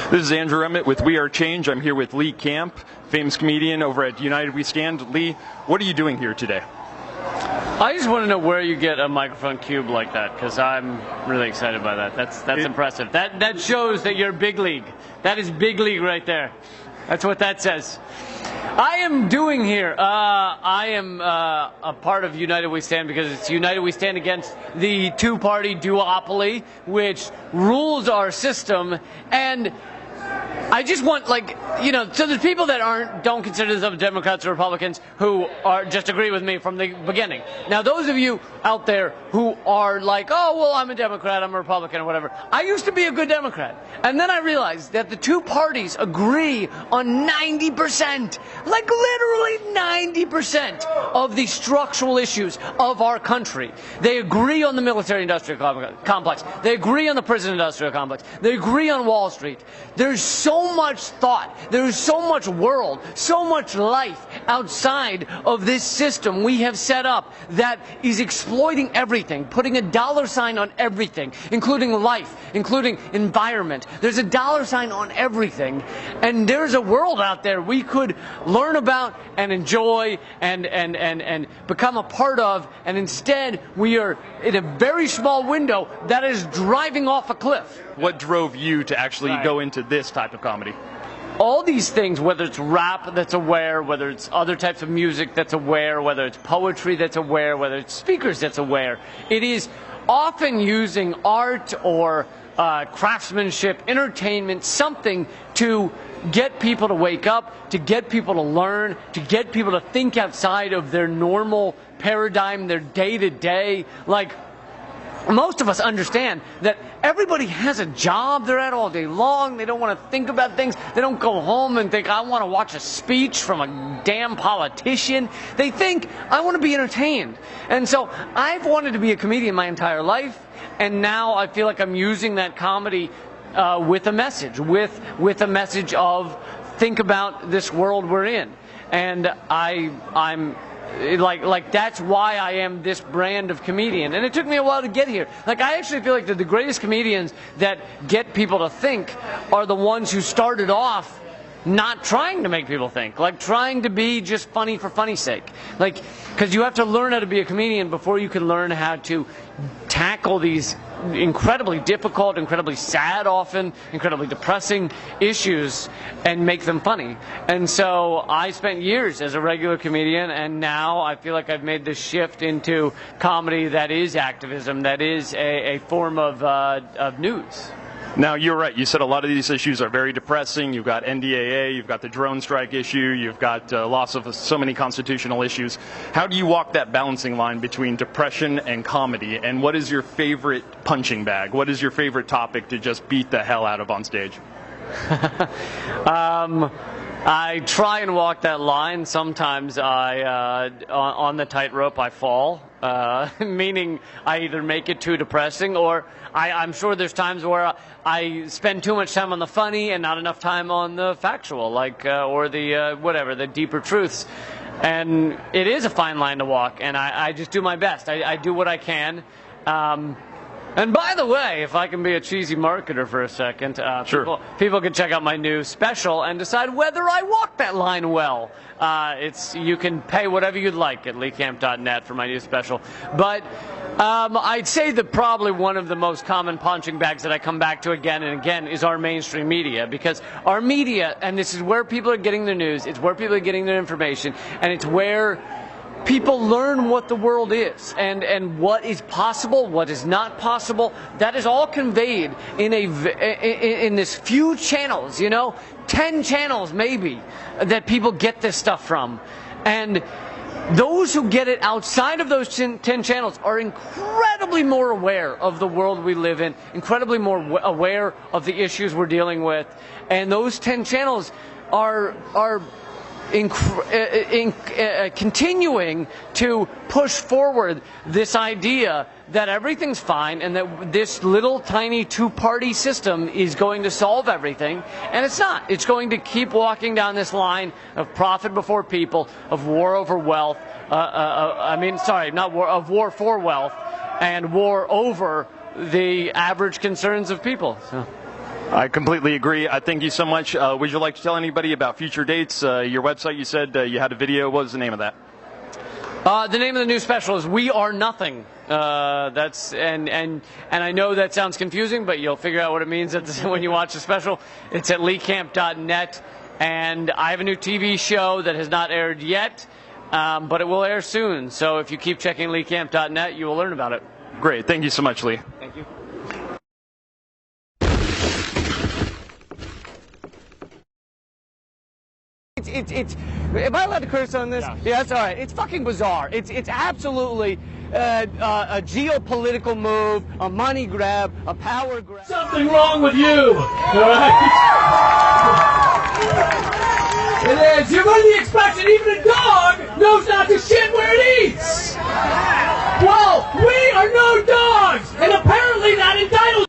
This is Andrew Emmett with We Are Change. I'm here with Lee Camp, famous comedian over at United We Stand. Lee, what are you doing here today? I just want to know where you get a microphone cube like that, because I'm really excited by that. That's impressive. That shows that you're big league. That is big league right there. That's what that says. I am doing here. I am a part of United We Stand because it's United We Stand against the two-party duopoly, which rules our system. And I just want, so there's people that don't consider themselves Democrats or Republicans who just agree with me from the beginning. Now, those of you out there who are like, oh, well, I'm a Democrat, I'm a Republican, or whatever. I used to be a good Democrat. And then I realized that the two parties agree on 90%, like literally 90% of the structural issues of our country. They agree on the military-industrial complex. They agree on the prison-industrial complex. They agree on Wall Street. There's so much thought, there's so much world, so much life outside of this system we have set up that is exploiting everything, putting a dollar sign on everything, including life, including environment. There's a dollar sign on everything, and there's a world out there we could learn about and enjoy and become a part of, and instead we are in a very small window that is driving off a cliff. What drove you to actually go into this type of comedy? All these things, whether it's rap that's aware, whether it's other types of music that's aware, whether it's poetry that's aware, whether it's speakers that's aware, it is often using art or craftsmanship, entertainment, something to get people to wake up, to get people to learn, to get people to think outside of their normal paradigm, their day-to-day. Most of us understand that everybody has a job they're at all day long. They don't want to think about things. They don't go home and think, I want to watch a speech from a damn politician. They think, I want to be entertained. And so I've wanted to be a comedian my entire life, and now I feel like I'm using that comedy with a message, with a message of think about this world we're in. And I'm that's why I am this brand of comedian. And it took me a while to get here. I actually feel like that the greatest comedians that get people to think are the ones who started off not trying to make people think, trying to be just funny for funny's sake. Because you have to learn how to be a comedian before you can learn how to tackle these incredibly difficult, incredibly sad often, incredibly depressing issues and make them funny. And so I spent years as a regular comedian, and now I feel like I've made this shift into comedy that is activism, that is a form of news. Now, you're right. You said a lot of these issues are very depressing. You've got NDAA, you've got the drone strike issue, you've got loss of so many constitutional issues. How do you walk that balancing line between depression and comedy? And what is your favorite punching bag? What is your favorite topic to just beat the hell out of on stage? I try and walk that line. Sometimes on the tightrope I fall, meaning I either make it too depressing or I'm sure there's times where I spend too much time on the funny and not enough time on the factual, or the deeper truths. And it is a fine line to walk, and I just do my best. I do what I can. And by the way, if I can be a cheesy marketer for a second, sure. People can check out my new special and decide whether I walk that line well. You can pay whatever you'd like at leecamp.net for my new special. But I'd say that probably one of the most common punching bags that I come back to again and again is our mainstream media. Because our media, and this is where people are getting their news, it's where people are getting their information, and it's where people learn what the world is and what is possible, what is not possible. That is all conveyed in this few channels, 10 channels maybe, that people get this stuff from. And those who get it outside of those 10 channels are incredibly more aware of the world we live in, incredibly more aware of the issues we're dealing with. And those 10 channels are continuing to push forward this idea that everything's fine and that this little tiny two-party system is going to solve everything, and it's not. It's going to keep walking down this line of profit before people, of war over wealth, of war for wealth, and war over the average concerns of people. So. I completely agree. I thank you so much. Would you like to tell anybody about future dates? Your website, you said you had a video. What was the name of that? The name of the new special is We Are Nothing. And I know that sounds confusing, but you'll figure out what it means when you watch the special. It's at leecamp.net, and I have a new TV show that has not aired yet, but it will air soon. So if you keep checking leecamp.net, you will learn about it. Great. Thank you so much, Lee. Thank you. It's am I allowed to curse on this? Yeah, that's all right. It's fucking bizarre. It's absolutely a geopolitical move, a money grab, a power grab. Something wrong with you, all right? It is. You're going to expect that even a dog knows not to shit where it eats.